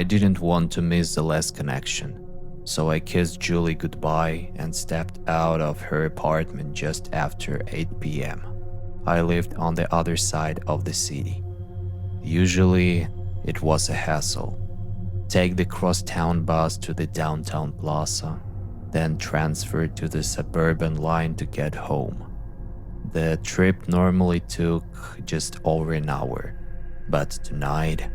I didn't want to miss the last connection, so I kissed Julie goodbye and stepped out of her apartment just after 8 p.m. I lived on the other side of the city. Usually, it was a hassle. Take the crosstown bus to the downtown plaza, then transfer to the suburban line to get home. The trip normally took just over an hour, but tonight,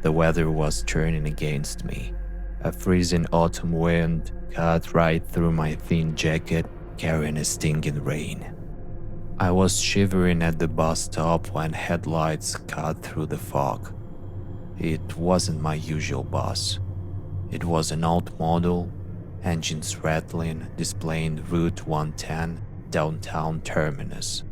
the weather was turning against me. A freezing autumn wind cut right through my thin jacket, carrying a stinging rain. I was shivering at the bus stop when headlights cut through the fog. It wasn't my usual bus. It was an old model, engines rattling, displaying Route 110 downtown Terminus.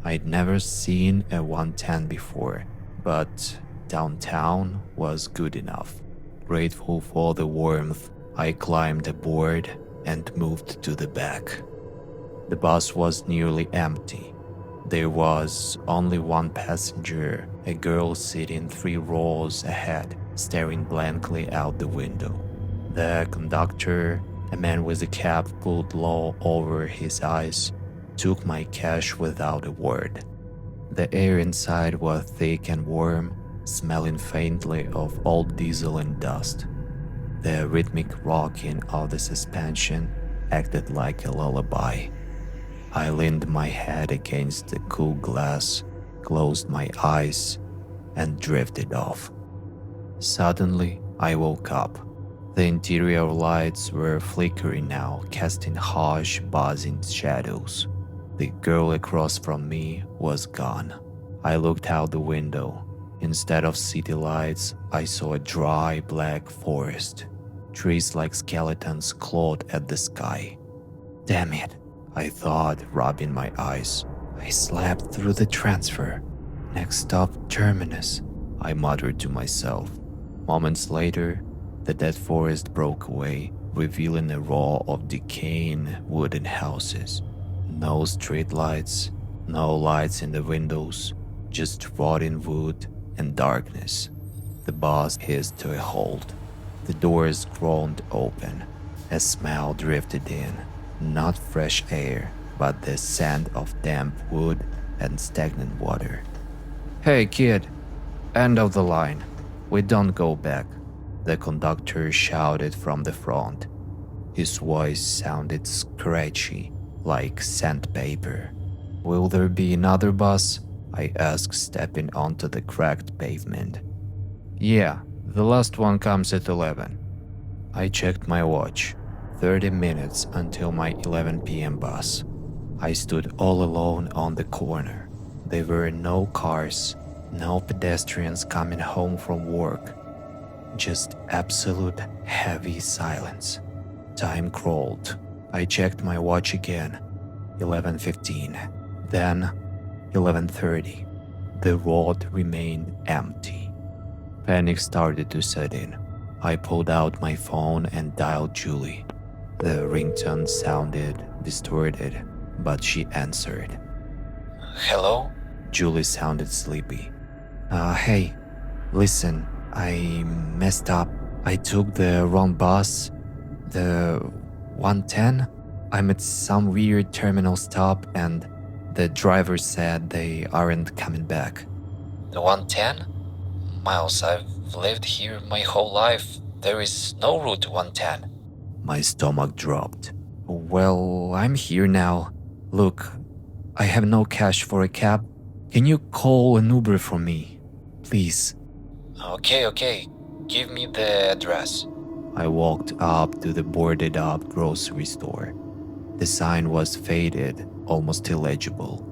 I'd never seen a 110 before, but downtown was good enough. Grateful for the warmth, I climbed aboard and moved to the back. The bus was nearly empty. There was only one passenger, a girl sitting 3 rows ahead, staring blankly out the window. The conductor, a man with a cap pulled low over his eyes, took my cash without a word. The air inside was thick and warm, smelling faintly of old diesel and dust. The rhythmic rocking of the suspension acted like a lullaby. I leaned my head against the cool glass, closed my eyes, and drifted off. Suddenly, I woke up. The interior lights were flickering now, casting harsh, buzzing shadows. The girl across from me was gone. I looked out the window. Instead of city lights, I saw a dry, black forest. Trees like skeletons clawed at the sky. Damn it, I thought, rubbing my eyes. I slept through the transfer. Next stop, Terminus, I muttered to myself. Moments later, the dead forest broke away, revealing a row of decaying wooden houses. No streetlights, no lights in the windows, just rotting wood and darkness. The bus hissed to a halt. The doors groaned open. A smell drifted in. Not fresh air, but the scent of damp wood and stagnant water. Hey kid, end of the line. We don't go back, the conductor shouted from the front. His voice sounded scratchy, like sandpaper. Will there be another bus? I asked, stepping onto the cracked pavement. Yeah, the last one comes at 11. I checked my watch. 30 minutes until my 11 p.m. bus. I stood all alone on the corner. There were no cars, no pedestrians coming home from work. Just absolute heavy silence. Time crawled. I checked my watch again. 11:15. Then 11:30. The road remained empty. Panic started to set in. I pulled out my phone and dialed Julie. The ringtone sounded distorted, but she answered. Hello? Julie sounded sleepy. Hey, listen, I messed up. I took the wrong bus. The 110? I'm at some weird terminal stop and the driver said they aren't coming back. The 110? Miles, I've lived here my whole life. There is no route 110. My stomach dropped. Well, I'm here now. Look, I have no cash for a cab. Can you call an Uber for me? Please. Okay. Give me the address. I walked up to the boarded up grocery store. The sign was faded, almost illegible.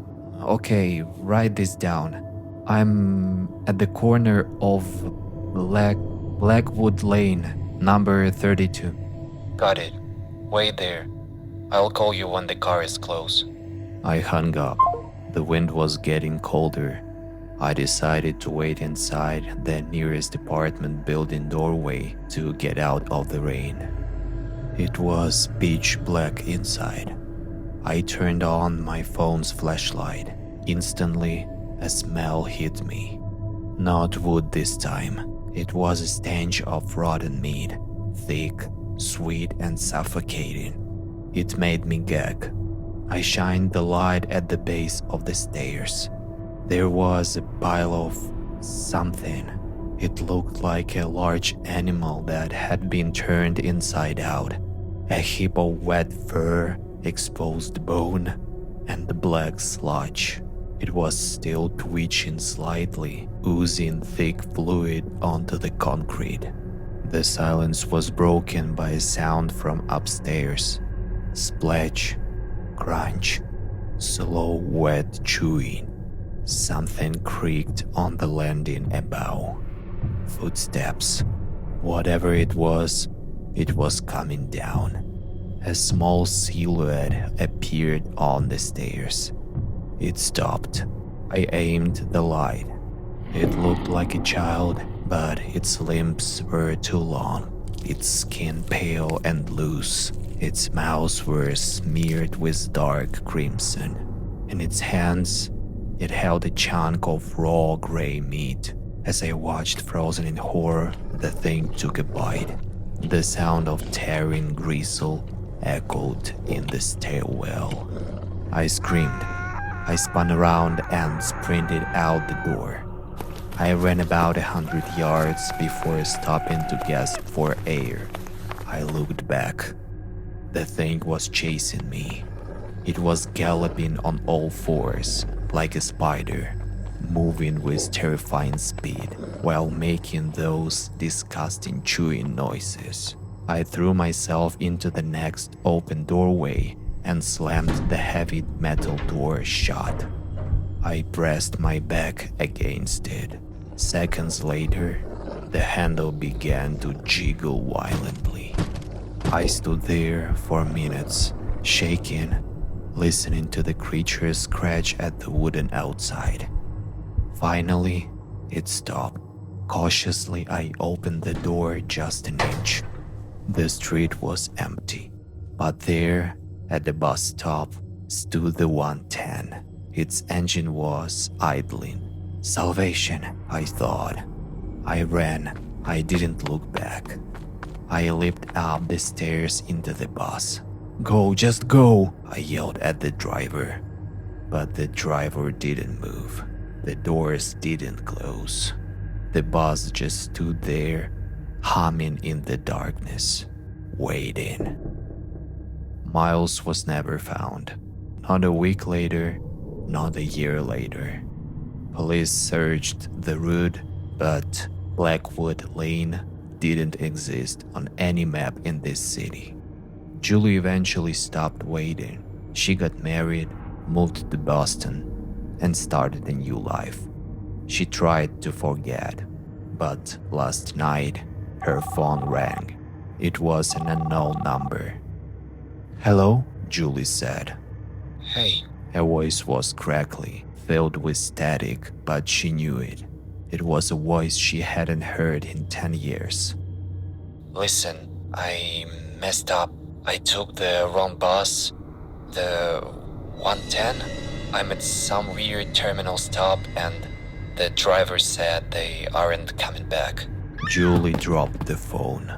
Okay, write this down. I'm at the corner of Blackwood Lane, number 32. Got it. Wait there. I'll call you when the car is close. I hung up. The wind was getting colder. I decided to wait inside the nearest apartment building doorway to get out of the rain. It was pitch black inside. I turned on my phone's flashlight. Instantly, a smell hit me. Not wood this time. It was a stench of rotten meat, thick, sweet, and suffocating. It made me gag. I shined the light at the base of the stairs. There was a pile of something. It looked like a large animal that had been turned inside out. A heap of wet fur, exposed bone, and the black sludge. It was still twitching slightly, oozing thick fluid onto the concrete. The silence was broken by a sound from upstairs. Splash, crunch, slow wet chewing. Something creaked on the landing above. Footsteps. Whatever it was coming down. A small silhouette appeared on the stairs. It stopped. I aimed the light. It looked like a child, but its limbs were too long, its skin pale and loose. Its mouth were smeared with dark crimson. In its hands, it held a chunk of raw gray meat. As I watched frozen in horror, the thing took a bite. The sound of tearing gristle echoed in the stairwell. I screamed. I spun around and sprinted out the door. I ran about 100 yards before stopping to gasp for air. I looked back. The thing was chasing me. It was galloping on all fours, like a spider, moving with terrifying speed while making those disgusting chewing noises. I threw myself into the next open doorway and slammed the heavy metal door shut. I pressed my back against it. Seconds later, the handle began to jiggle violently. I stood there for minutes, shaking, listening to the creature scratch at the wooden outside. Finally, it stopped. Cautiously, I opened the door just an inch. The street was empty, but there, at the bus stop, stood the 110. Its engine was idling. Salvation, I thought. I ran. I didn't look back. I leaped up the stairs into the bus. "Go, just go!" I yelled at the driver. But the driver didn't move. The doors didn't close. The bus just stood there, humming in the darkness, waiting. Miles was never found. Not a week later, not a year later. Police searched the route, but Blackwood Lane didn't exist on any map in this city. Julie eventually stopped waiting. She got married, moved to Boston, and started a new life. She tried to forget, but last night, her phone rang. It was an unknown number. "Hello?" Julie said. Hey, Her voice was crackly, filled with static, but she knew it. It was a voice she hadn't heard in 10 years. listen, I messed up. I took the wrong bus. The 110? I'm at some weird terminal stop and the driver said they aren't coming back. Julie dropped the phone.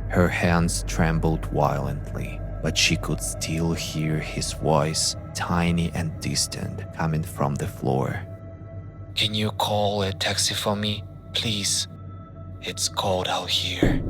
Her hands trembled violently, but she could still hear his voice, tiny and distant, coming from the floor. Can you call a taxi for me, please? It's cold out here.